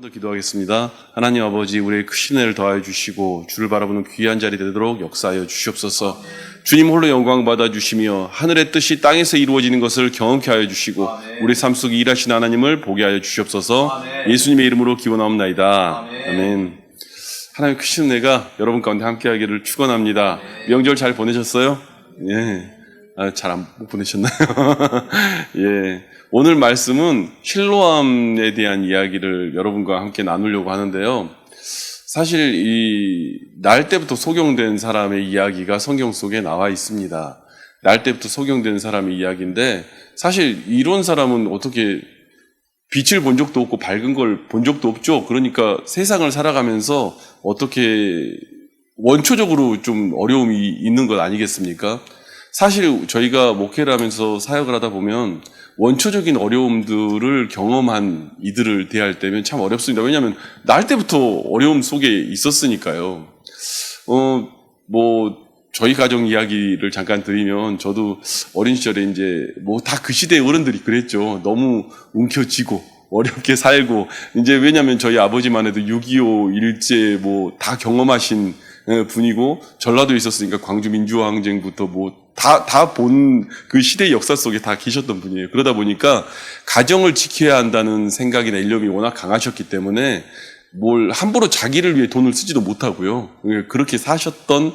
더 기도하겠습니다. 하나님 아버지, 우리의 크신 은혜를 더하여 주시고 주를 바라보는 귀한 자리 되도록 역사하여 주시옵소서. 주님 홀로 영광 받아 주시며 하늘의 뜻이 땅에서 이루어지는 것을 경험케 하여 주시고 우리 삶 속에 일하시는 하나님을 보게 하여 주시옵소서. 예수님의 이름으로 기원하옵나이다. 아멘. 하나님의 크신 은혜가 여러분 가운데 함께하기를 축원합니다. 명절 잘 보내셨어요? 예. 잘 못 보내셨나요? 예. 오늘 말씀은 실로암에 대한 이야기를 여러분과 함께 나누려고 하는데요. 사실 날 때부터 소경된 사람의 이야기가 성경 속에 나와 있습니다. 날 때부터 소경된 사람의 이야기인데, 사실 이런 사람은 어떻게 빛을 본 적도 없고 밝은 걸 본 적도 없죠. 그러니까 세상을 살아가면서 어떻게 원초적으로 좀 어려움이 있는 것 아니겠습니까? 사실 저희가 목회를 하면서 사역을 하다 보면 원초적인 어려움들을 경험한 이들을 대할 때면 참 어렵습니다. 왜냐하면 날 때부터 어려움 속에 있었으니까요. 저희 가정 이야기를 잠깐 드리면, 저도 어린 시절에 이제 다 그 시대의 어른들이 그랬죠. 너무 움켜쥐고 어렵게 살고, 이제 왜냐하면 저희 아버지만 해도 6.25 일제 다 경험하신 분이고, 전라도에 있었으니까 광주 민주화항쟁부터 다 본 그 시대의 역사 속에 다 계셨던 분이에요. 그러다 보니까 가정을 지켜야 한다는 생각이나 일념이 워낙 강하셨기 때문에 함부로 자기를 위해 돈을 쓰지도 못하고요. 그렇게 사셨던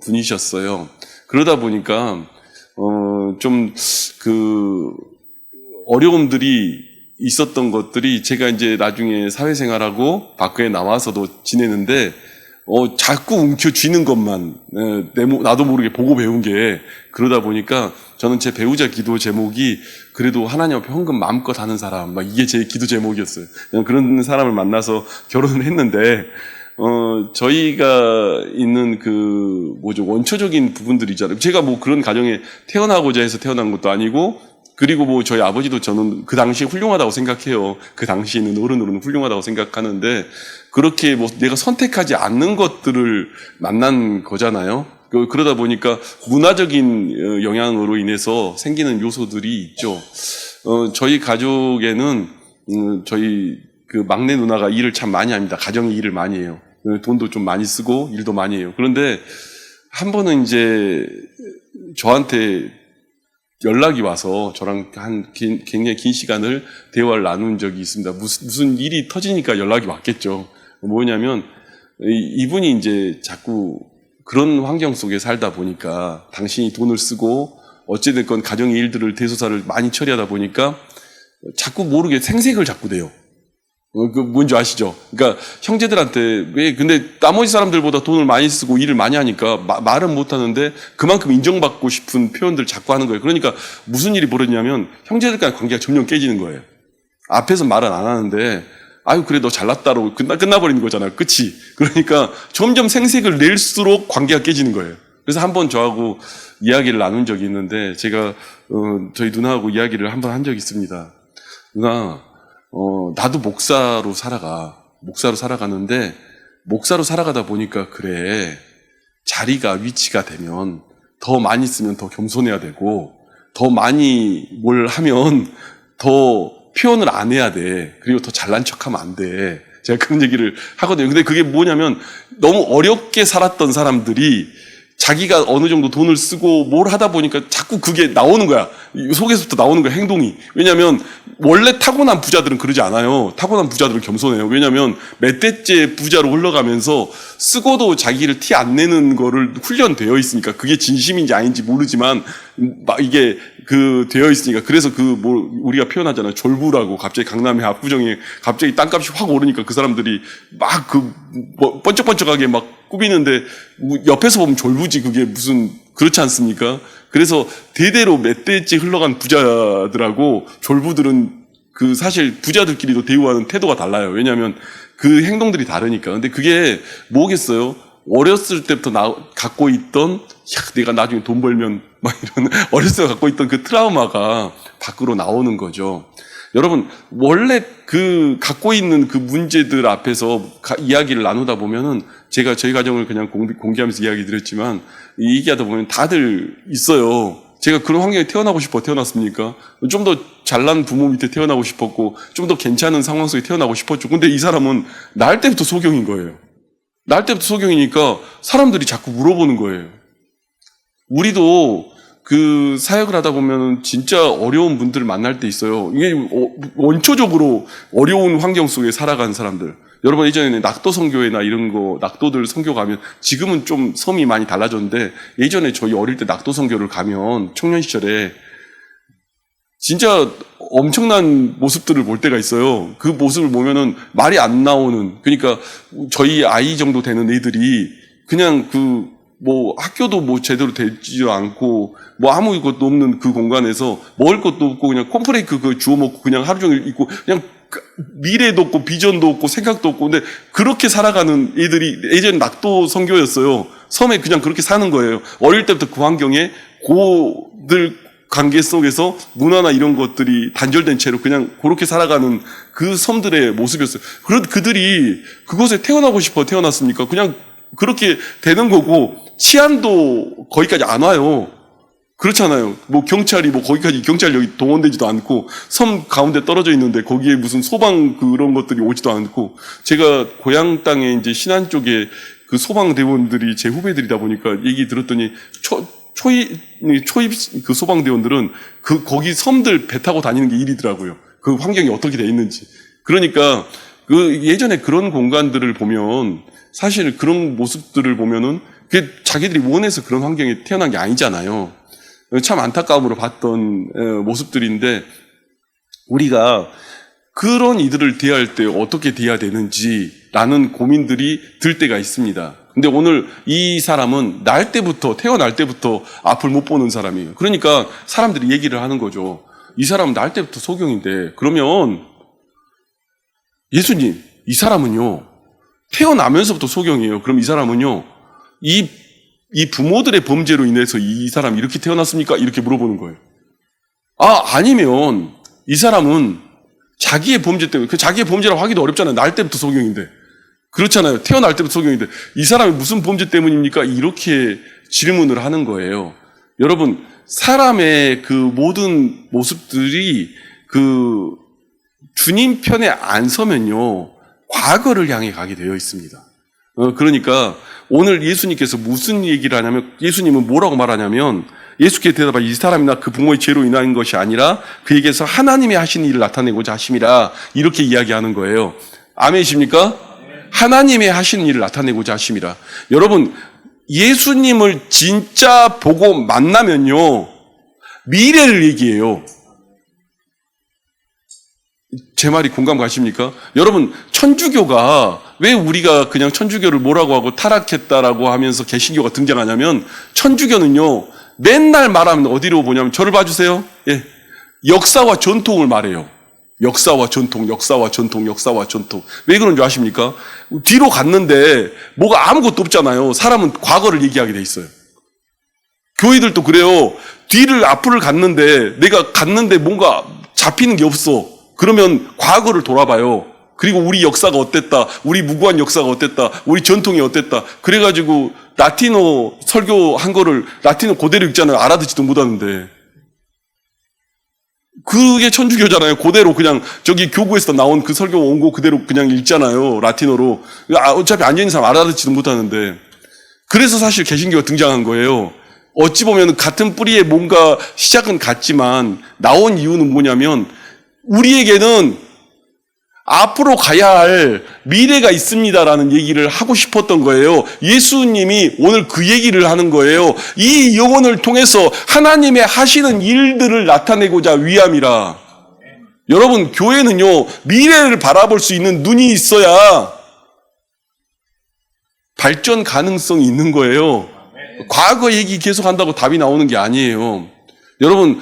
분이셨어요. 그러다 보니까 좀 어려움들이 있었던 것들이, 제가 이제 나중에 사회생활하고 밖에 나와서도 지내는데 자꾸 움켜쥐는 것만 나도 모르게 보고 배운 게, 그러다 보니까 저는 제 배우자 기도 제목이 그래도 하나님 앞에 헌금 마음껏 하는 사람, 이게 제 기도 제목이었어요. 그런 사람을 만나서 결혼을 했는데, 저희가 있는 원초적인 부분들이잖아요. 제가 그런 가정에 태어나고자 해서 태어난 것도 아니고, 그리고 저희 아버지도 저는 그 당시에 훌륭하다고 생각해요. 그 당시에 있는 어른으로는 훌륭하다고 생각하는데, 그렇게 내가 선택하지 않는 것들을 만난 거잖아요. 그러다 보니까 문화적인 영향으로 인해서 생기는 요소들이 있죠. 저희 가족에는 저희 막내 누나가 일을 참 많이 합니다. 가정의 일을 많이 해요. 돈도 좀 많이 쓰고 일도 많이 해요. 그런데 한 번은 이제 저한테 연락이 와서 저랑 굉장히 긴 시간을 대화를 나눈 적이 있습니다. 무슨 일이 터지니까 연락이 왔겠죠. 뭐냐면, 이분이 이제 자꾸 그런 환경 속에 살다 보니까, 당신이 돈을 쓰고 어찌됐건 가정의 일들을 대소사를 많이 처리하다 보니까 자꾸 모르게 생색을 자꾸 내요. 뭔지 아시죠? 그러니까 형제들한테 근데 나머지 사람들보다 돈을 많이 쓰고 일을 많이 하니까 말은 못 하는데 그만큼 인정받고 싶은 표현들을 자꾸 하는 거예요. 그러니까 무슨 일이 벌어지냐면 형제들과의 관계가 점점 깨지는 거예요. 앞에서 말은 안 하는데, 아유 그래 너 잘났다로 끝나버리는 거잖아요. 끝이. 그러니까 점점 생색을 낼수록 관계가 깨지는 거예요. 그래서 한번 저하고 이야기를 나눈 적이 있는데, 제가 저희 누나하고 이야기를 한번 한 적이 있습니다. 누나, 나도 목사로 살아가는데, 목사로 살아가다 보니까 그래, 자리가 위치가 되면 더 많이 쓰면 더 겸손해야 되고, 더 많이 뭘 하면 더 표현을 안 해야 돼. 그리고 더 잘난 척하면 안 돼. 제가 그런 얘기를 하거든요. 근데 그게 뭐냐면, 너무 어렵게 살았던 사람들이 자기가 어느 정도 돈을 쓰고 뭘 하다 보니까 자꾸 그게 나오는 거야. 속에서부터 나오는 거야, 행동이. 왜냐면 원래 타고난 부자들은 그러지 않아요. 타고난 부자들은 겸손해요. 왜냐면 몇 대째 부자로 흘러가면서 쓰고도 자기를 티 안 내는 거를 훈련되어 있으니까, 그게 진심인지 아닌지 모르지만 이게 되어 있으니까. 그래서 우리가 표현하잖아요. 졸부라고. 갑자기 강남의 압구정에 갑자기 땅값이 확 오르니까 그 사람들이 번쩍번쩍하게 꾸미는데, 옆에서 보면 졸부지. 그게 무슨, 그렇지 않습니까? 그래서 대대로 몇 대째 흘러간 부자들하고 졸부들은 사실 부자들끼리도 대우하는 태도가 달라요. 왜냐하면 그 행동들이 다르니까. 근데 그게 뭐겠어요? 어렸을 때부터 갖고 있던, 내가 나중에 돈 벌면 이런 어렸을 때 갖고 있던 그 트라우마가 밖으로 나오는 거죠. 여러분, 원래 갖고 있는 그 문제들 앞에서 이야기를 나누다 보면은, 제가 저희 가정을 그냥 공개하면서 이야기 드렸지만, 얘기하다 보면 다들 있어요. 제가 그런 환경에 태어나고 싶어 태어났습니까? 좀 더 잘난 부모 밑에 태어나고 싶었고 좀 더 괜찮은 상황 속에 태어나고 싶었죠. 근데 이 사람은 날 때부터 소경인 거예요. 날 때부터 소경이니까 사람들이 자꾸 물어보는 거예요. 우리도 그 사역을 하다 보면 진짜 어려운 분들을 만날 때 있어요. 이게 원초적으로 어려운 환경 속에 살아간 사람들. 여러분 예전에는 낙도 선교회나 이런 거 낙도들 선교 가면 지금은 좀 섬이 많이 달라졌는데 예전에 저희 어릴 때 낙도 선교를 가면 청년 시절에 진짜 엄청난 모습들을 볼 때가 있어요. 그 모습을 보면은 말이 안 나오는, 그러니까 저희 아이 정도 되는 애들이 그냥 학교도 제대로 되지 않고 아무 것도 없는 그 공간에서 먹을 것도 없고 그냥 콘프레이크 주워 먹고 그냥 하루 종일 있고 그냥 미래도 없고 비전도 없고 생각도 없고 근데 그렇게 살아가는 애들이 예전 낙도 선교였어요. 섬에 그냥 그렇게 사는 거예요. 어릴 때부터 그 환경에 고들 관계 속에서 문화나 이런 것들이 단절된 채로 그냥 그렇게 살아가는 그 섬들의 모습이었어요. 그들이 그곳에 태어나고 싶어 태어났습니까? 그냥 그렇게 되는 거고 치안도 거기까지 안 와요. 그렇잖아요. 경찰이 거기까지 경찰력이 동원되지도 않고 섬 가운데 떨어져 있는데 거기에 무슨 소방 그런 것들이 오지도 않고 제가 고향 땅에 이제 신안 쪽에 그 소방대원들이 제 후배들이다 보니까 얘기 들었더니 초입 그 소방대원들은 거기 섬들 배 타고 다니는 게 일이더라고요. 그 환경이 어떻게 돼 있는지. 그러니까 예전에 그런 공간들을 보면 사실 그런 모습들을 보면은 그게 자기들이 원해서 그런 환경에 태어난 게 아니잖아요. 참 안타까움으로 봤던 모습들인데 우리가 그런 이들을 대할 때 어떻게 대해야 되는지라는 고민들이 들 때가 있습니다. 근데 오늘 이 사람은 태어날 때부터 앞을 못 보는 사람이에요. 그러니까 사람들이 얘기를 하는 거죠. 이 사람은 날 때부터 소경인데 그러면 예수님, 이 사람은요 태어나면서부터 소경이에요. 그럼 이 사람은요 이 부모들의 범죄로 인해서 이 사람이 이렇게 태어났습니까? 이렇게 물어보는 거예요. 아니면 이 사람은 자기의 범죄 때문에, 자기의 범죄라고 하기도 어렵잖아요. 날 때부터 소경인데. 그렇잖아요. 태어날 때부터 소경인데. 이 사람이 무슨 범죄 때문입니까? 이렇게 질문을 하는 거예요. 여러분, 사람의 그 모든 모습들이 주님 편에 안 서면요, 과거를 향해 가게 되어 있습니다. 그러니까 오늘 예수님께서 무슨 얘기를 하냐면 예수님은 뭐라고 말하냐면 예수께 대답하여 이 사람이나 그 부모의 죄로 인한 것이 아니라 그에게서 하나님의 하신 일을 나타내고자 하심이라 이렇게 이야기하는 거예요. 아멘이십니까? 하나님의 하신 일을 나타내고자 하심이라. 여러분 예수님을 진짜 보고 만나면요 미래를 얘기해요. 제 말이 공감 가십니까? 여러분 천주교가 왜 우리가 그냥 천주교를 뭐라고 하고 타락했다라고 하면서 개신교가 등장하냐면 천주교는요 맨날 말하면 어디로 보냐면 저를 봐주세요. 예, 역사와 전통을 말해요. 역사와 전통, 역사와 전통, 역사와 전통. 왜 그런 줄 아십니까? 뒤로 갔는데 뭐가 아무것도 없잖아요. 사람은 과거를 얘기하게 돼 있어요. 교회들도 그래요. 앞을 갔는데 내가 갔는데 뭔가 잡히는 게 없어. 그러면 과거를 돌아봐요. 그리고 우리 역사가 어땠다. 우리 무고한 역사가 어땠다. 우리 전통이 어땠다. 그래가지고 라틴어 설교한 거를 라틴어 그대로 읽잖아요. 알아듣지도 못하는데. 그게 천주교잖아요. 그대로 그냥 저기 교구에서 나온 그 설교 원고 그대로 그냥 읽잖아요. 라틴어로. 어차피 앉아있는 사람 알아듣지도 못하는데. 그래서 사실 개신교가 등장한 거예요. 어찌 보면 같은 뿌리에 뭔가 시작은 같지만 나온 이유는 뭐냐면 우리에게는 앞으로 가야 할 미래가 있습니다라는 얘기를 하고 싶었던 거예요. 예수님이 오늘 그 얘기를 하는 거예요. 이 영혼을 통해서 하나님의 하시는 일들을 나타내고자 위함이라. 여러분 교회는요 미래를 바라볼 수 있는 눈이 있어야 발전 가능성이 있는 거예요. 과거 얘기 계속 한다고 답이 나오는 게 아니에요. 여러분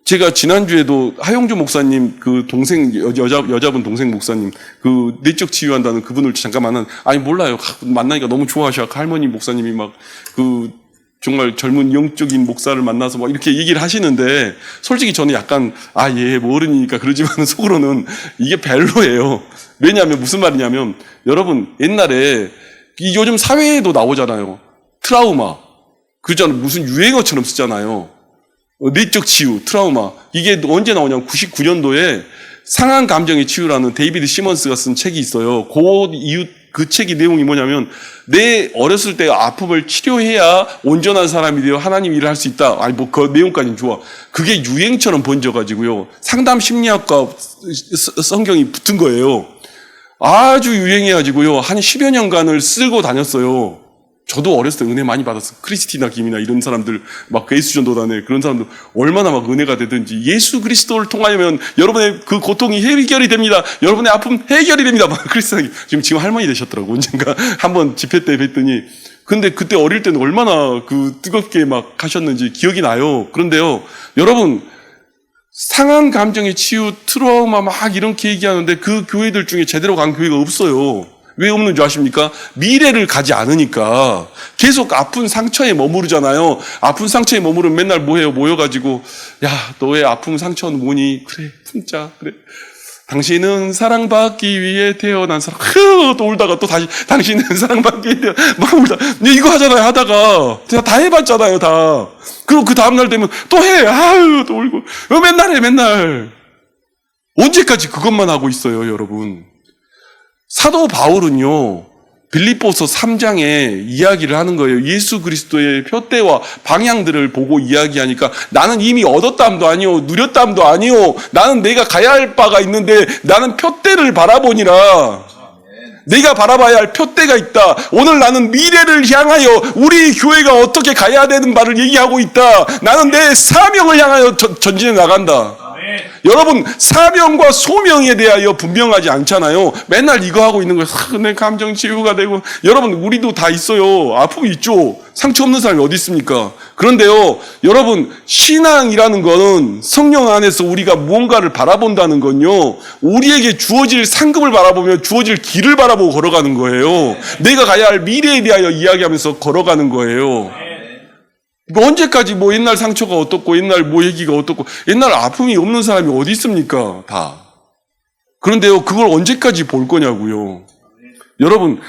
제가 지난주에도 하용주 목사님 그 동생 여자분 동생 목사님 그 내적 치유한다는 그분을 잠깐 몰라요. 만나니까 너무 좋아하셔. 할머니 목사님이 막 정말 젊은 영적인 목사를 만나서 막 이렇게 얘기를 하시는데 솔직히 저는 약간 예 모르니까 그러지만 속으로는 이게 별로예요. 왜냐하면 무슨 말이냐면 여러분 옛날에 요즘 사회에도 나오잖아요. 트라우마. 그러잖아요. 무슨 유행어처럼 쓰잖아요. 내적 치유, 트라우마. 이게 언제 나오냐면 99년도에 상한 감정의 치유라는 데이비드 시먼스가 쓴 책이 있어요. 그 책의 내용이 뭐냐면 내 어렸을 때 아픔을 치료해야 온전한 사람이 되어 하나님 일을 할 수 있다. 아니 뭐 그 내용까지는 좋아. 그게 유행처럼 번져가지고요. 상담 심리학과 성경이 붙은 거예요. 아주 유행해가지고요. 한 10여 년간을 쓰고 다녔어요. 저도 어렸을 때 은혜 많이 받았어요. 크리스티나 김이나 이런 사람들, 막 예수전도단에 그런 사람들 얼마나 막 은혜가 되든지 예수 그리스도를 통하면 여러분의 그 고통이 해결이 됩니다. 여러분의 아픔 해결이 됩니다. 막 크리스티나 지금 할머니 되셨더라고. 언젠가 한번 집회 때 뵀더니 근데 그때 어릴 때는 얼마나 그 뜨겁게 막 하셨는지 기억이 나요. 그런데요, 여러분 상한 감정의 치유, 트라우마 막 이렇게 얘기하는데 그 교회들 중에 제대로 간 교회가 없어요. 왜 없는 줄 아십니까? 미래를 가지 않으니까 계속 아픈 상처에 머무르잖아요. 아픈 상처에 머무르면 맨날 뭐해요? 모여가지고 야, 너의 아픔 상처는 뭐니? 그래, 품자. 그래. 당신은 사랑받기 위해 태어난 사람. 또 울다가 또 다시 당신은 사랑받기 위해 막 울다. 이거 하잖아요. 하다가 다 해봤잖아요. 다. 그리고 그 다음날 되면 또 해. 아유, 또 울고. 맨날 해. 맨날. 언제까지 그것만 하고 있어요, 여러분? 사도 바울은요, 빌립보서 3장에 이야기를 하는 거예요. 예수 그리스도의 표대와 방향들을 보고 이야기하니까 나는 이미 얻었담도 아니오, 누렸담도 아니오, 나는 내가 가야 할 바가 있는데 나는 표대를 바라보니라. 내가 바라봐야 할 표대가 있다. 오늘 나는 미래를 향하여 우리 교회가 어떻게 가야 되는 바를 얘기하고 있다. 나는 내 사명을 향하여 전진해 나간다. 여러분, 사명과 소명에 대하여 분명하지 않잖아요. 맨날 이거 하고 있는 거예요. 내 감정 치유가 되고. 여러분, 우리도 다 있어요. 아픔이 있죠. 상처 없는 사람이 어디 있습니까? 그런데요, 여러분, 신앙이라는 거는 성령 안에서 우리가 무언가를 바라본다는 건요, 우리에게 주어질 상급을 바라보며 주어질 길을 바라보고 걸어가는 거예요. 내가 가야 할 미래에 대하여 이야기하면서 걸어가는 거예요. 언제까지 뭐 옛날 상처가 어떻고 옛날 뭐 얘기가 어떻고 옛날 아픔이 없는 사람이 어디 있습니까? 다. 그런데요, 그걸 언제까지 볼 거냐고요. 여러분,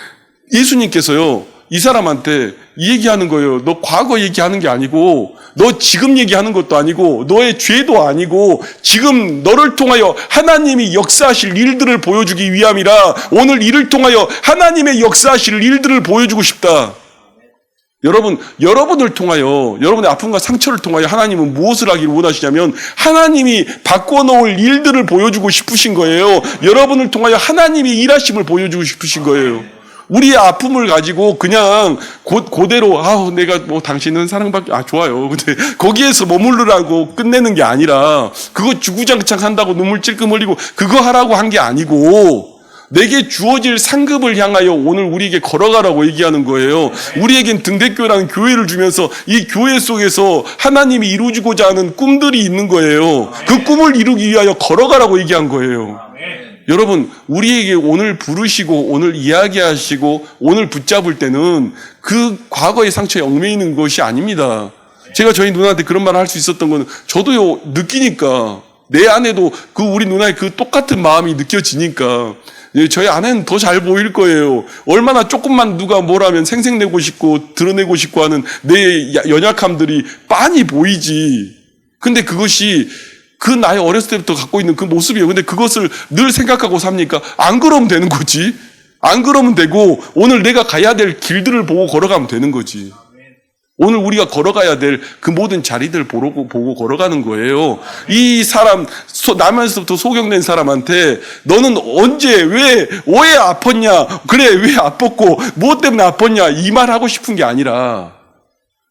예수님께서요, 이 사람한테 이 얘기하는 거예요. 너 과거 얘기하는 게 아니고 너 지금 얘기하는 것도 아니고 너의 죄도 아니고 지금 너를 통하여 하나님이 역사하실 일들을 보여주기 위함이라. 오늘 이를 통하여 하나님의 역사하실 일들을 보여주고 싶다. 여러분, 여러분을 통하여, 여러분의 아픔과 상처를 통하여 하나님은 무엇을 하기를 원하시냐면 하나님이 바꿔놓을 일들을 보여주고 싶으신 거예요. 여러분을 통하여 하나님이 일하심을 보여주고 싶으신 거예요. 우리의 아픔을 가지고 그냥 그대로 내가 뭐 당신은 사랑받기 좋아요. 근데 거기에서 머무르라고 끝내는 게 아니라 그거 주구장창 한다고 눈물 찔끔 흘리고 그거 하라고 한 게 아니고 내게 주어질 상급을 향하여 오늘 우리에게 걸어가라고 얘기하는 거예요. 우리에겐 등대교회라는 교회를 주면서 이 교회 속에서 하나님이 이루어주고자 하는 꿈들이 있는 거예요. 그 꿈을 이루기 위하여 걸어가라고 얘기한 거예요. 여러분, 우리에게 오늘 부르시고 오늘 이야기하시고 오늘 붙잡을 때는 그 과거의 상처에 얽매이는 것이 아닙니다. 제가 저희 누나한테 그런 말을 할 수 있었던 건 저도요, 느끼니까 내 안에도 그 우리 누나의 그 똑같은 마음이 느껴지니까 저희 아내는 더 잘 보일 거예요. 얼마나 조금만 누가 뭐라면 생색내고 싶고 드러내고 싶고 하는 내 연약함들이 빤히 보이지. 근데 그것이 그 나의 어렸을 때부터 갖고 있는 그 모습이에요. 근데 그것을 늘 생각하고 삽니까? 안 그러면 되는 거지. 안 그러면 되고 오늘 내가 가야 될 길들을 보고 걸어가면 되는 거지. 오늘 우리가 걸어가야 될 그 모든 자리들 보고 걸어가는 거예요. 이 사람, 나면서부터 소경된 사람한테 너는 언제, 왜 아팠냐? 그래, 왜 아팠고, 무엇 때문에 아팠냐? 이 말 하고 싶은 게 아니라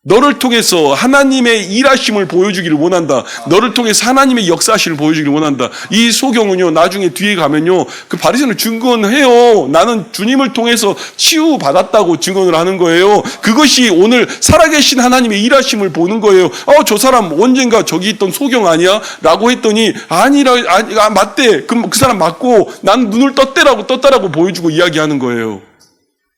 너를 통해서 하나님의 일하심을 보여주기를 원한다. 너를 통해서 하나님의 역사하심을 보여주기를 원한다. 이 소경은요, 나중에 뒤에 가면요, 그 바리새인을 증언해요. 나는 주님을 통해서 치유받았다고 증언을 하는 거예요. 그것이 오늘 살아계신 하나님의 일하심을 보는 거예요. 저 사람 언젠가 저기 있던 소경 아니야? 라고 했더니 맞대. 그 사람 맞고 난 눈을 떴다라고 보여주고 이야기하는 거예요.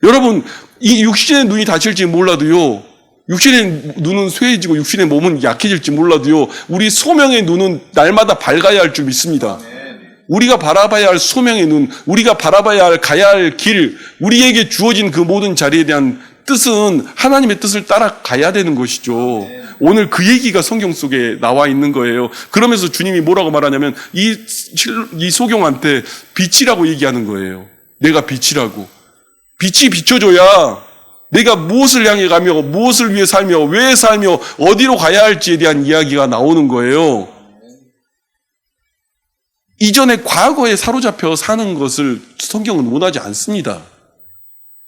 여러분, 이 육신의 눈이 다칠지 몰라도요, 육신의 눈은 쇠해지고 육신의 몸은 약해질지 몰라도요, 우리 소명의 눈은 날마다 밝아야 할 줄 믿습니다. 우리가 바라봐야 할 소명의 눈, 우리가 바라봐야 할 가야 할 길, 우리에게 주어진 그 모든 자리에 대한 뜻은 하나님의 뜻을 따라가야 되는 것이죠. 오늘 그 얘기가 성경 속에 나와 있는 거예요. 그러면서 주님이 뭐라고 말하냐면 이 소경한테 빛이라고 얘기하는 거예요. 내가 빛이라고. 빛이 비춰줘야 내가 무엇을 향해 가며 무엇을 위해 살며 왜 살며 어디로 가야 할지에 대한 이야기가 나오는 거예요. 이전에 과거에 사로잡혀 사는 것을 성경은 원하지 않습니다.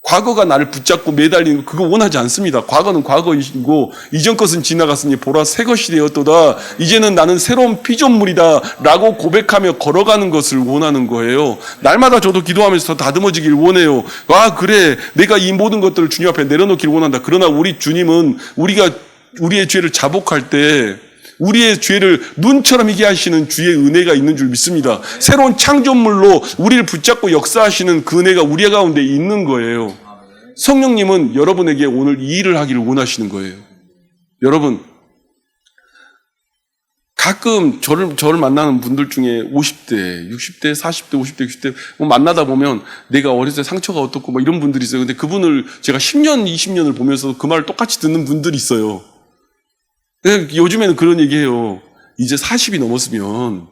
과거가 나를 붙잡고 매달리는 거 그거 원하지 않습니다. 과거는 과거이고 이전 것은 지나갔으니 보라 새 것이 되었도다. 이제는 나는 새로운 피조물이다 라고 고백하며 걸어가는 것을 원하는 거예요. 날마다 저도 기도하면서 더 다듬어지길 원해요. 아 그래 내가 이 모든 것들을 주님 앞에 내려놓기를 원한다. 그러나 우리 주님은 우리가 우리의 죄를 자복할 때 우리의 죄를 눈처럼 희게 하시는 주의 은혜가 있는 줄 믿습니다. 새로운 창조물로 우리를 붙잡고 역사하시는 그 은혜가 우리 가운데 있는 거예요. 성령님은 여러분에게 오늘 이 일을 하기를 원하시는 거예요. 여러분 가끔 저를 만나는 분들 중에 50대, 60대, 40대, 50대, 60대 만나다 보면 내가 어렸을 때 상처가 어떻고 뭐 이런 분들이 있어요. 근데 그분을 제가 10년, 20년을 보면서 그 말을 똑같이 듣는 분들이 있어요. 요즘에는 그런 얘기해요. 이제 40이 넘었으면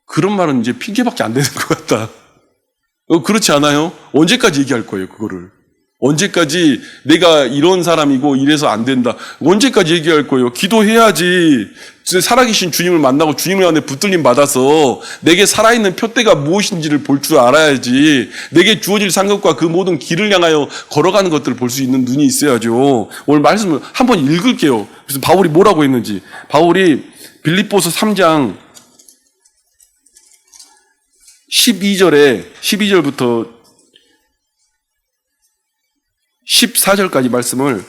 그런 말은 이제 핑계밖에 안 되는 것 같다. 그렇지 않아요? 언제까지 얘기할 거예요, 그거를? 언제까지 내가 이런 사람이고 이래서 안 된다. 언제까지 얘기할 거예요? 기도해야지. 살아계신 주님을 만나고 주님을 안에 붙들림 받아서 내게 살아있는 표대가 무엇인지를 볼 줄 알아야지. 내게 주어질 상급과 그 모든 길을 향하여 걸어가는 것들을 볼 수 있는 눈이 있어야죠. 오늘 말씀을 한번 읽을게요. 그래서 바울이 뭐라고 했는지. 바울이 빌립보서 3장 12절부터 14절까지 말씀을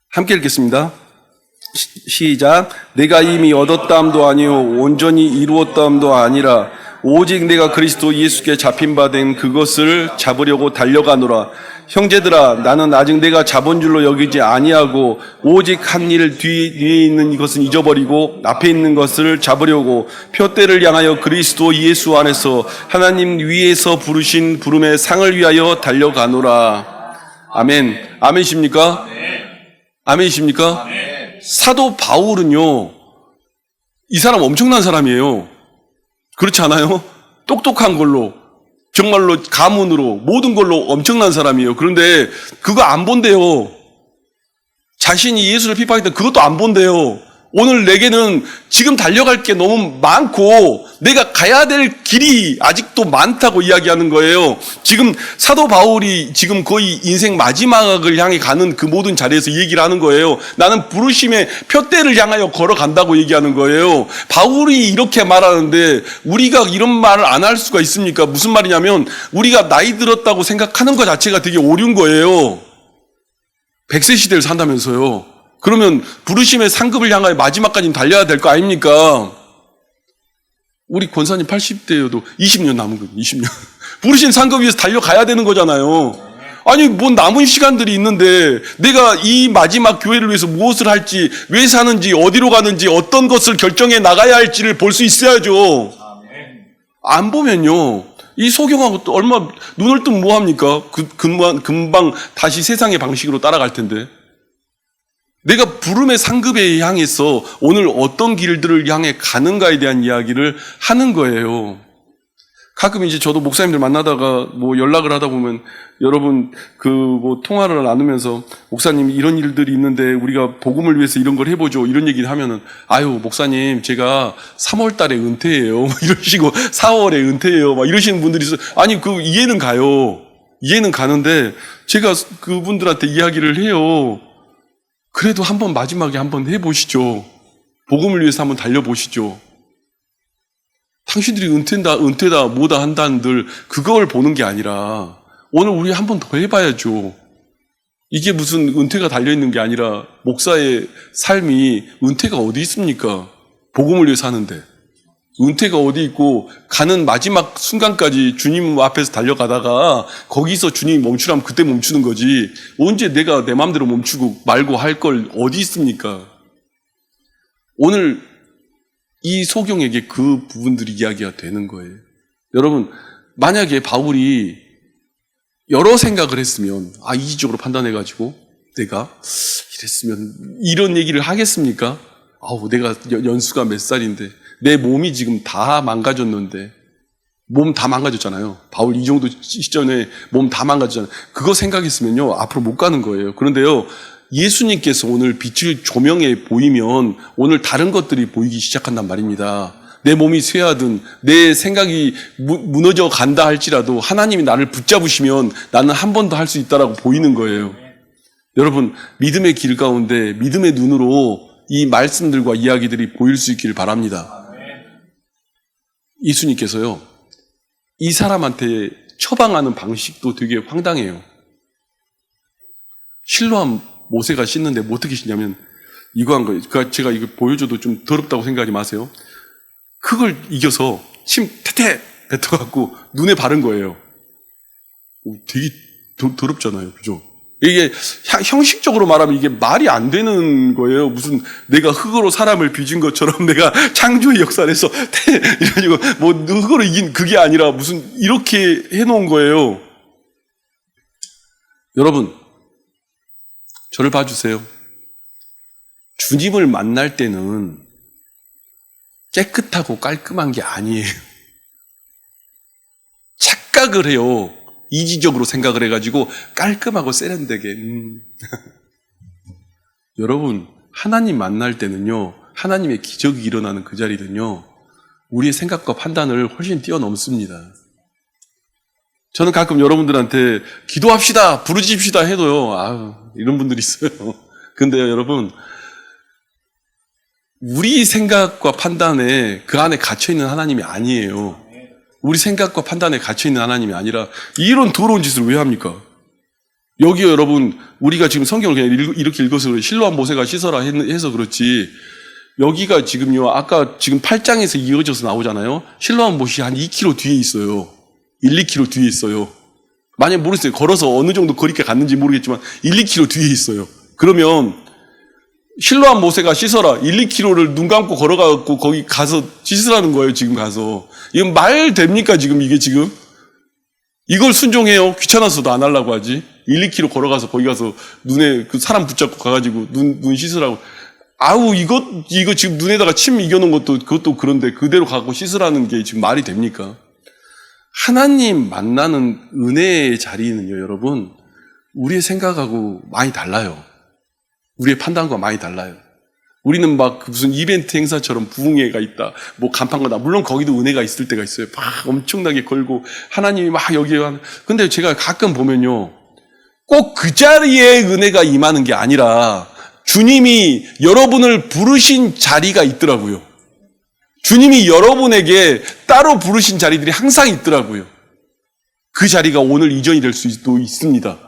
함께 읽겠습니다. 시작. 내가 이미 얻었다함도 아니요 온전히 이루었다함도 아니라 오직 내가 그리스도 예수께 잡힌 바 된 그것을 잡으려고 달려가노라. 형제들아 나는 아직 내가 잡은 줄로 여기지 아니하고 오직 한 일 뒤에 있는 이것은 잊어버리고 앞에 있는 것을 잡으려고 표대를 향하여 그리스도 예수 안에서 하나님 위에서 부르신 부름의 상을 위하여 달려가노라. 아멘. 아멘이십니까? 아멘이십니까? 사도 바울은요 이 사람 엄청난 사람이에요. 그렇지 않아요? 똑똑한 걸로 정말로 가문으로 모든 걸로 엄청난 사람이에요. 그런데 그거 안 본대요. 자신이 예수를 핍박했던 그것도 안 본대요. 오늘 내게는 지금 달려갈 게 너무 많고 내가 가야 될 길이 아직도 많다고 이야기하는 거예요. 지금 사도 바울이 지금 거의 인생 마지막을 향해 가는 그 모든 자리에서 얘기를 하는 거예요. 나는 부르심의 표대를 향하여 걸어간다고 얘기하는 거예요. 바울이 이렇게 말하는데 우리가 이런 말을 안 할 수가 있습니까? 무슨 말이냐면 우리가 나이 들었다고 생각하는 것 자체가 되게 오류인 거예요. 100세 시대를 산다면서요. 그러면 부르심의 상급을 향하여 마지막까지 달려야 될 거 아닙니까? 우리 권사님 80대여도 20년 남은 거예요. 20년. 부르신 상급 위해서 달려가야 되는 거잖아요. 아니 뭐 남은 시간들이 있는데 내가 이 마지막 교회를 위해서 무엇을 할지, 왜 사는지, 어디로 가는지, 어떤 것을 결정해 나가야 할지를 볼 수 있어야죠. 안 보면요. 이 소경하고 또 얼마 눈을 뜨면 뭐합니까? 금방 다시 세상의 방식으로 따라갈 텐데. 내가 부름의 상급에 향해서 오늘 어떤 길들을 향해 가는가에 대한 이야기를 하는 거예요. 가끔 이제 저도 목사님들 만나다가 뭐 연락을 하다 보면 여러분 통화를 나누면서 목사님 이런 일들이 있는데 우리가 복음을 위해서 이런 걸 해보죠. 이런 얘기를 하면은 아유 목사님 제가 3월 달에 은퇴해요. 이러시고 4월에 은퇴해요. 막 이러시는 분들이 있어요. 아니 이해는 가요. 이해는 가는데 제가 그분들한테 이야기를 해요. 그래도 한번 마지막에 한번 해보시죠. 복음을 위해서 한번 달려보시죠. 당신들이 은퇴다 뭐다 한다는들 그걸 보는 게 아니라 오늘 우리 한번 더 해봐야죠. 이게 무슨 은퇴가 달려있는 게 아니라 목사의 삶이 은퇴가 어디 있습니까? 복음을 위해서 하는데. 은퇴가 어디 있고 가는 마지막 순간까지 주님 앞에서 달려가다가 거기서 주님이 멈추라면 그때 멈추는 거지 언제 내가 내 마음대로 멈추고 말고 할 걸 어디 있습니까? 오늘 이 소경에게 그 부분들이 이야기가 되는 거예요. 여러분, 만약에 바울이 여러 생각을 했으면, 이지적으로 판단해가지고, 내가 이랬으면, 이런 얘기를 하겠습니까? 내가 연수가 몇 살인데, 내 몸이 지금 다 망가졌는데, 몸 다 망가졌잖아요. 바울 이 정도 시점에 몸 다 망가졌잖아요. 그거 생각했으면요, 앞으로 못 가는 거예요. 그런데요, 예수님께서 오늘 빛을 조명해 보이면 오늘 다른 것들이 보이기 시작한단 말입니다. 내 몸이 쇠하든 내 생각이 무너져 간다 할지라도 하나님이 나를 붙잡으시면 나는 한 번 더 할 수 있다라고 보이는 거예요. 여러분, 믿음의 길 가운데 믿음의 눈으로 이 말씀들과 이야기들이 보일 수 있기를 바랍니다. 예수님께서요, 이 사람한테 처방하는 방식도 되게 황당해요. 실로암 모세가 씻는데 뭐 어떻게 씻냐면 이거 한 거예요. 제가 이거 보여줘도 좀 더럽다고 생각하지 마세요. 그걸 이겨서 침 태태 뱉어갖고 눈에 바른 거예요. 되게 더럽잖아요. 그죠? 이게 형식적으로 말하면 이게 말이 안 되는 거예요. 무슨 내가 흙으로 사람을 빚은 것처럼 내가 창조의 역사를 해서 이러고 뭐 흙으로 이긴 그게 아니라 무슨 이렇게 해놓은 거예요. 여러분, 저를 봐주세요. 주님을 만날 때는 깨끗하고 깔끔한 게 아니에요. 착각을 해요. 이지적으로 생각을 해가지고 깔끔하고 세련되게. 여러분, 하나님 만날 때는요, 하나님의 기적이 일어나는 그 자리는요, 우리의 생각과 판단을 훨씬 뛰어넘습니다. 저는 가끔 여러분들한테 기도합시다, 부르짖읍시다 해도요, 이런 분들이 있어요. 근데요, 여러분, 우리 생각과 판단에 그 안에 갇혀있는 하나님이 아니에요. 우리 생각과 판단에 갇혀있는 하나님이 아니라 이런 더러운 짓을 왜 합니까? 여기요, 여러분, 우리가 지금 성경을 그냥 이렇게 읽어서 그래. 실로암 모세가 씻어라 해서 그렇지. 여기가 지금요, 아까 지금 8장에서 이어져서 나오잖아요. 실로암 못이 한 2km 뒤에 있어요. 1-2km 뒤에 있어요. 만약 모르겠어요. 걸어서 어느 정도 거리까지 갔는지 모르겠지만 1-2km 뒤에 있어요. 그러면 실로암 모세가 씻어라 1-2km를 눈 감고 걸어가고 거기 가서 씻으라는 거예요. 지금 가서. 이건 말 됩니까? 지금 이게 지금? 이걸 순종해요. 귀찮아서도 안 하려고 하지. 1-2km 걸어가서 거기 가서 눈에 그 사람 붙잡고 가가지고 눈 씻으라고. 이거 지금 눈에다가 침 이겨놓은 그것도 그런데 그대로 가고 씻으라는 게 지금 말이 됩니까? 하나님 만나는 은혜의 자리는요, 여러분, 우리의 생각하고 많이 달라요. 우리의 판단과 많이 달라요. 우리는 막 무슨 이벤트 행사처럼 부흥회가 있다, 뭐 간판거나, 물론 거기도 은혜가 있을 때가 있어요. 막 엄청나게 걸고 하나님이 막 여기에 근데 제가 가끔 보면요, 꼭 그 자리에 은혜가 임하는 게 아니라 주님이 여러분을 부르신 자리가 있더라고요. 주님이 여러분에게 따로 부르신 자리들이 항상 있더라고요. 그 자리가 오늘 이전이 될 수도 있습니다.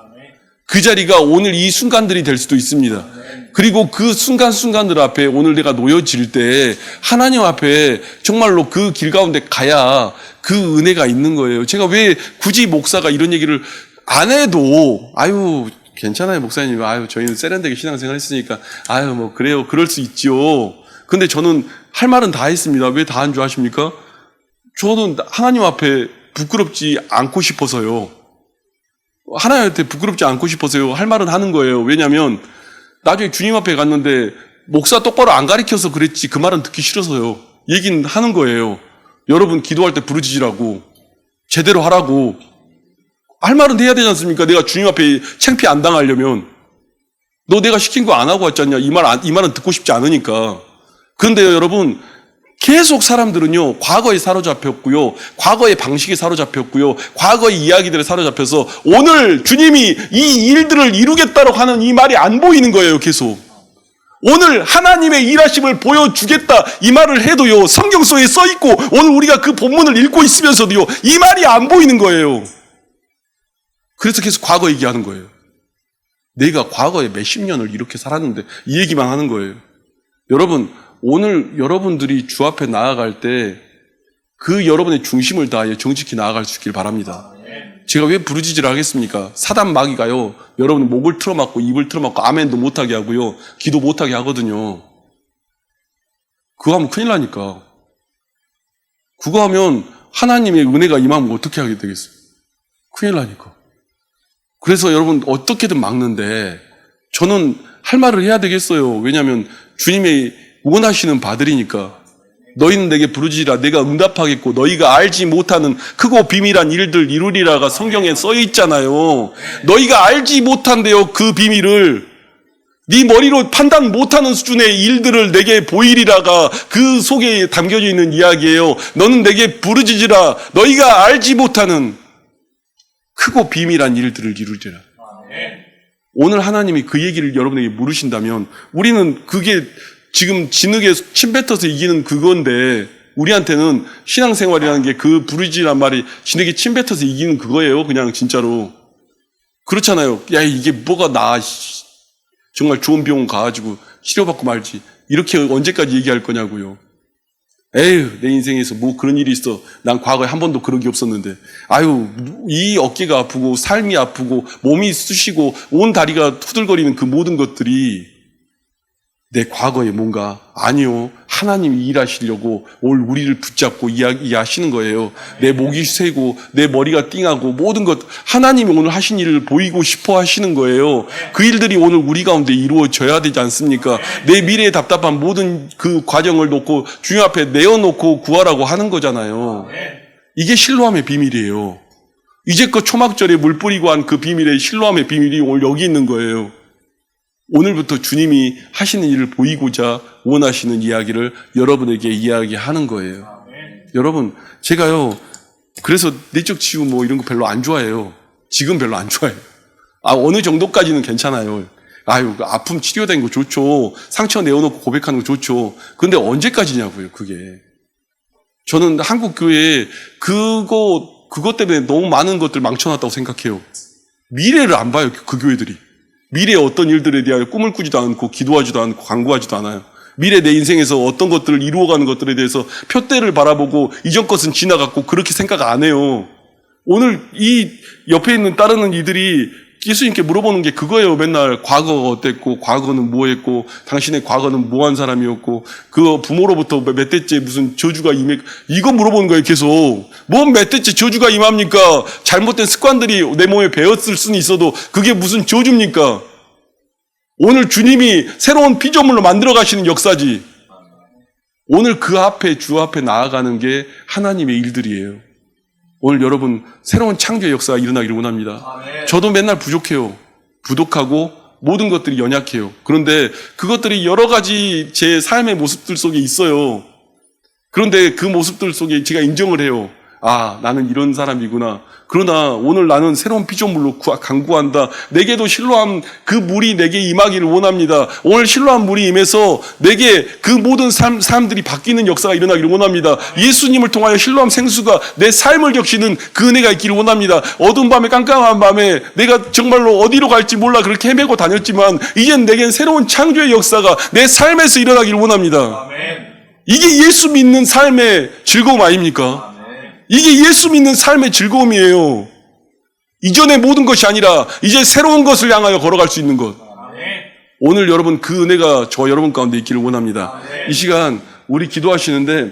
그 자리가 오늘 이 순간들이 될 수도 있습니다. 그리고 그 순간순간들 앞에 오늘 내가 놓여질 때 하나님 앞에 정말로 그 길 가운데 가야 그 은혜가 있는 거예요. 제가 왜 굳이 목사가 이런 얘기를 안 해도 괜찮아요, 목사님. 저희는 세련되게 신앙생활 했으니까 뭐 그래요. 그럴 수 있지요. 근데 저는 할 말은 다 했습니다. 왜 다 한 줄 아십니까? 저는 하나님 앞에 부끄럽지 않고 싶어서요. 하나님한테 부끄럽지 않고 싶어서요. 할 말은 하는 거예요. 왜냐하면 나중에 주님 앞에 갔는데 목사 똑바로 안 가르쳐서 그랬지 그 말은 듣기 싫어서요. 얘기는 하는 거예요. 여러분 기도할 때 부르짖으라고, 제대로 하라고. 할 말은 해야 되지 않습니까? 내가 주님 앞에 창피 안 당하려면. 너 내가 시킨 거 안 하고 왔잖냐. 이 말은 듣고 싶지 않으니까. 그런데요, 여러분, 계속 사람들은요, 과거에 사로잡혔고요, 과거의 방식에 사로잡혔고요, 과거의 이야기들에 사로잡혀서 오늘 주님이 이 일들을 이루겠다고 하는 이 말이 안 보이는 거예요, 계속. 오늘 하나님의 일하심을 보여주겠다 이 말을 해도요, 성경 속에 써있고 오늘 우리가 그 본문을 읽고 있으면서도요, 이 말이 안 보이는 거예요. 그래서 계속 과거 얘기하는 거예요. 내가 과거에 몇십 년을 이렇게 살았는데 이 얘기만 하는 거예요. 여러분, 오늘 여러분들이 주 앞에 나아갈 때 그 여러분의 중심을 다하여 정직히 나아갈 수 있길 바랍니다. 제가 왜 부르짖으라 하겠습니까? 사단 마귀가요, 여러분 목을 틀어막고 입을 틀어막고 아멘도 못하게 하고요, 기도 못하게 하거든요. 그거 하면 큰일 나니까. 그거 하면 하나님의 은혜가 임하면 어떻게 하게 되겠어요? 큰일 나니까. 그래서 여러분 어떻게든 막는데 저는 할 말을 해야 되겠어요. 왜냐하면 주님의 원하시는 바들이니까. 너희는 내게 부르짖으라 내가 응답하겠고 너희가 알지 못하는 크고 비밀한 일들 이루리라가 성경에 써 있잖아요. 너희가 알지 못한대요. 그 비밀을. 네 머리로 판단 못하는 수준의 일들을 내게 보이리라가 그 속에 담겨져 있는 이야기예요. 너는 내게 부르짖으라 너희가 알지 못하는 크고 비밀한 일들을 이루리라. 오늘 하나님이 그 얘기를 여러분에게 물으신다면 우리는 그게 지금 진흙에 침 뱉어서 이기는 그건데 우리한테는 신앙생활이라는 게 그 부르짖으란 말이 진흙에 침 뱉어서 이기는 그거예요. 그냥 진짜로. 그렇잖아요. 야 이게 뭐가 나 정말 좋은 병원 가가지고 치료받고 말지. 이렇게 언제까지 얘기할 거냐고요. 에휴 내 인생에서 뭐 그런 일이 있어. 난 과거에 한 번도 그런 게 없었는데. 아유 이 어깨가 아프고 삶이 아프고 몸이 쑤시고 온 다리가 후들거리는 그 모든 것들이 내 과거에 뭔가 아니요. 하나님이 일하시려고 오늘 우리를 붙잡고 이야기하시는 거예요. 내 목이 새고 내 머리가 띵하고 모든 것 하나님이 오늘 하신 일을 보이고 싶어 하시는 거예요. 그 일들이 오늘 우리 가운데 이루어져야 되지 않습니까? 내 미래에 답답한 모든 그 과정을 놓고 주님 앞에 내어놓고 구하라고 하는 거잖아요. 이게 신뢰함의 비밀이에요. 이제껏 초막절에 물 뿌리고 한 그 비밀의 신뢰함의 비밀이 오늘 여기 있는 거예요. 오늘부터 주님이 하시는 일을 보이고자 원하시는 이야기를 여러분에게 이야기하는 거예요. 여러분, 제가요, 그래서 내적 치유 뭐 이런 거 별로 안 좋아해요. 지금 별로 안 좋아해요. 어느 정도까지는 괜찮아요. 아유, 아픔 치료된 거 좋죠. 상처 내어놓고 고백하는 거 좋죠. 근데 언제까지냐고요, 그게. 저는 한국 교회에 그것 때문에 너무 많은 것들 망쳐놨다고 생각해요. 미래를 안 봐요, 그 교회들이. 미래의 어떤 일들에 대하여 꿈을 꾸지도 않고 기도하지도 않고 간구하지도 않아요. 미래 내 인생에서 어떤 것들을 이루어가는 것들에 대해서 표대를 바라보고 이전 것은 지나갔고 그렇게 생각 안 해요. 오늘 이 옆에 있는 따르는 이들이 예수님께 물어보는 게 그거예요. 맨날 과거가 어땠고 과거는 뭐 했고 당신의 과거는 뭐 한 사람이었고 그 부모로부터 몇 대째 무슨 저주가 임해 이거 물어보는 거예요. 계속. 뭔 몇 대째 저주가 임합니까? 잘못된 습관들이 내 몸에 배었을 수는 있어도 그게 무슨 저주입니까? 오늘 주님이 새로운 피조물로 만들어 가시는 역사지. 오늘 그 앞에 주 앞에 나아가는 게 하나님의 일들이에요. 오늘 여러분 새로운 창조의 역사가 일어나기를 원합니다. 저도 맨날 부족해요. 부족하고 모든 것들이 연약해요. 그런데 그것들이 여러 가지 제 삶의 모습들 속에 있어요. 그런데 그 모습들 속에 제가 인정을 해요. 아, 나는 이런 사람이구나. 그러나 오늘 나는 새로운 피조물로 간구한다. 내게도 실로함 그 물이 내게 임하기를 원합니다. 오늘 실로함 물이 임해서 내게 그 모든 사람들이 바뀌는 역사가 일어나기를 원합니다. 예수님을 통하여 실로함 생수가 내 삶을 적시는 그 은혜가 있기를 원합니다. 어두운 밤에 깜깜한 밤에 내가 정말로 어디로 갈지 몰라 그렇게 헤매고 다녔지만 이젠 내겐 새로운 창조의 역사가 내 삶에서 일어나기를 원합니다. 이게 예수 믿는 삶의 즐거움 아닙니까? 이게 예수 믿는 삶의 즐거움이에요. 이전의 모든 것이 아니라 이제 새로운 것을 향하여 걸어갈 수 있는 것. 오늘 여러분 그 은혜가 저 여러분 가운데 있기를 원합니다. 이 시간 우리 기도하시는데